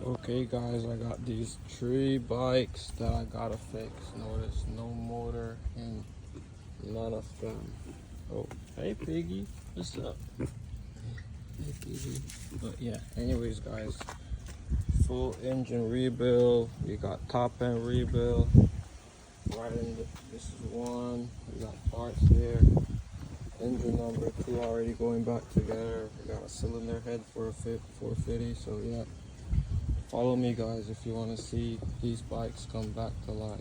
Okay guys, I got these three bikes that I gotta fix. Notice no motor in none of them. Oh, hey Piggy, what's up? Hey Piggy. But yeah, anyways guys, full engine rebuild. We got top end rebuild. Right in this is one. We got parts there. Engine number 2 already going back together. We got a cylinder head for a 450. So yeah. Follow me guys if you want to see these bikes come back to life.